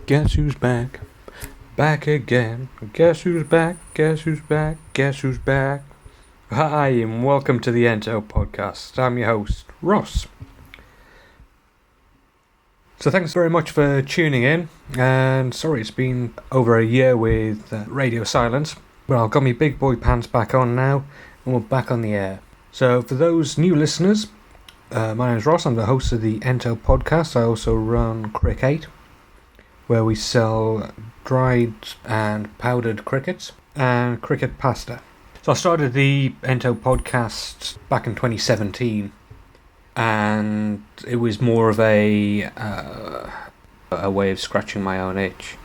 Guess who's back? Back again. Guess who's back? Guess who's back? Guess who's back? Hi, and welcome to the Ento Podcast. I'm your host, Ross. So thanks very much for tuning in, and sorry it's been over a year with radio silence. Well, I've got my big boy pants back on now, and we're back on the air. So for those new listeners, my name is Ross. I'm the host of the Ento Podcast. I also run Crick 8, where we sell dried and powdered crickets and cricket pasta. So I started the Ento Podcast back in 2017, and it was more of a way of scratching my own itch.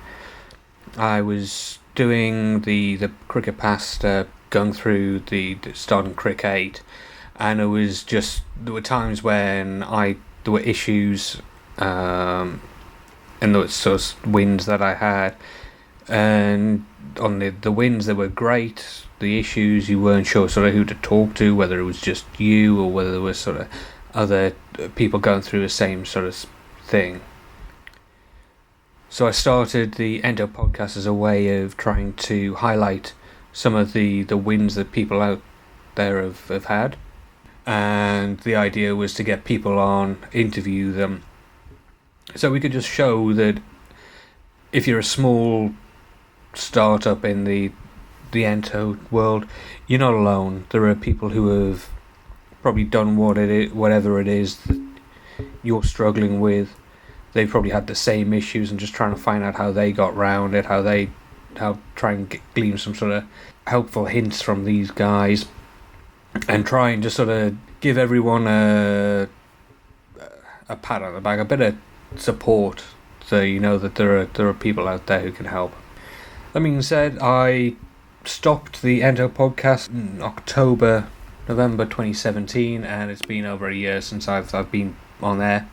I was doing the cricket pasta, going through the starting Crick 8, and it was just, there were times when there were issues, and there was sort of wins that I had, and on the wins they were great. The issues, you weren't sure sort of who to talk to, whether it was just you or whether there was sort of other people going through the same sort of thing. So I started the Ento Podcast as a way of trying to highlight some of the wins that people out there have had, and the idea was to get people on, interview them, so we could just show that if you're a small startup in the Ento world, you're not alone. There are people who have probably done whatever it is that you're struggling with. They've probably had the same issues and just trying to find out how they got round it, how try and glean some sort of helpful hints from these guys, and try and just sort of give everyone a pat on the back, a bit of support, so you know that there are people out there who can help. That being said, I stopped the Ento Podcast in November 2017, and it's been over a year since I've been on there.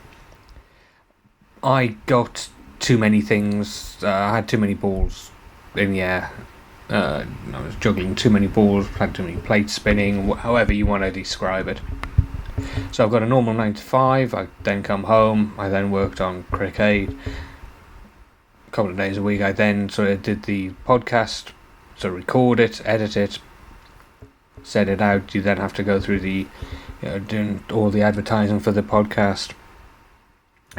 I got too many things. I had too many balls in the air. I was juggling too many balls, had too many plates spinning, however you want to describe it. So I've got a normal 9 to 5. I then come home. I then worked on Crick 8 a couple of days a week. I then sort of did the podcast, so record it, edit it, set it out. You then have to go through doing all the advertising for the podcast,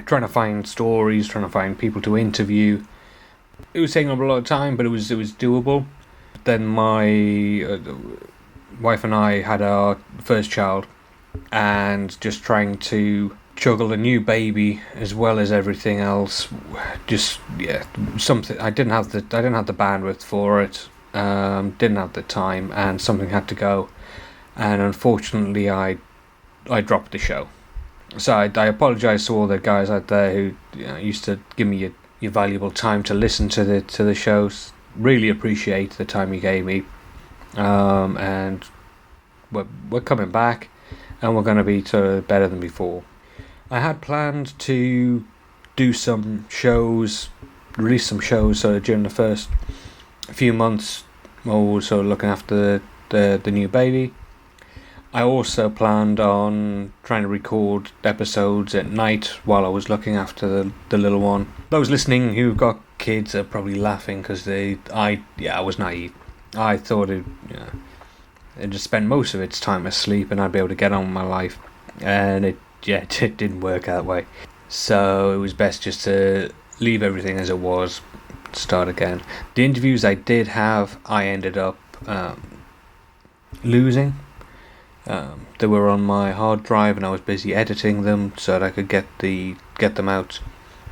trying to find stories, trying to find people to interview. It was taking up a lot of time, but it was doable. Then my wife and I had our first child, and just trying to juggle a new baby as well as everything else, something I didn't have the bandwidth for it, didn't have the time, and something had to go, and unfortunately I dropped the show. So I apologise to all the guys out there who used to give me your valuable time to listen to the shows. Really appreciate the time you gave me, and we're coming back, and we're going to be better than before. I had planned to do some shows, release some shows during the first few months, also looking after the new baby. I also planned on trying to record episodes at night while I was looking after the little one. Those listening who've got kids are probably laughing because I was naive. I thought it just spend most of its time asleep and I'd be able to get on with my life, and it didn't work that way. So it was best just to leave everything as it was, start again. The interviews I did have, I ended up losing. They were on my hard drive and I was busy editing them so that I could get them out.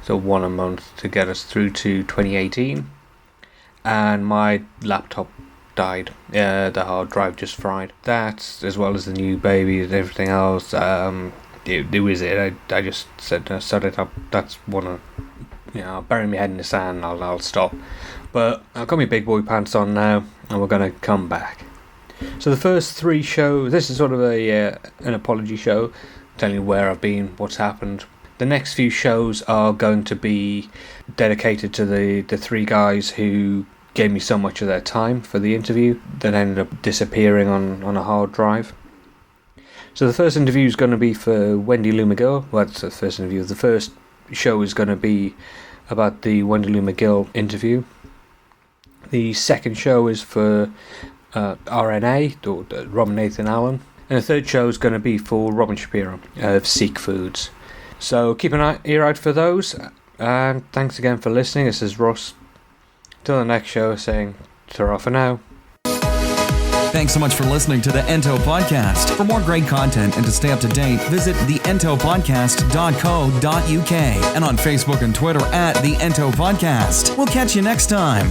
So one a month to get us through to 2018. And my laptop died. The hard drive just fried. That, as well as the new baby and everything else, it was it. I just said, set it up. That's one. I'll bury my head in the sand. I'll stop. But I've got my big boy pants on now, and we're gonna come back. So the first 3 shows, this is sort of an apology show, telling you where I've been, what's happened. The next few shows are going to be dedicated to the 3 guys who gave me so much of their time for the interview that ended up disappearing on a hard drive. So the first interview is going to be for Wendy Lou McGill. Well, that's the first interview. The first show is going to be about the Wendy Lou McGill interview. The second show is for RNA, or Robin Nathan Allen. And the third show is going to be for Robin Shapiro of Seek Foods. So keep an ear out for those. And thanks again for listening. This is Ross. Till the next show, saying ta-ra for now. Thanks so much for listening to the Ento Podcast. For more great content and to stay up to date, visit theentopodcast.co.uk and on Facebook and Twitter at the Ento Podcast. We'll catch you next time.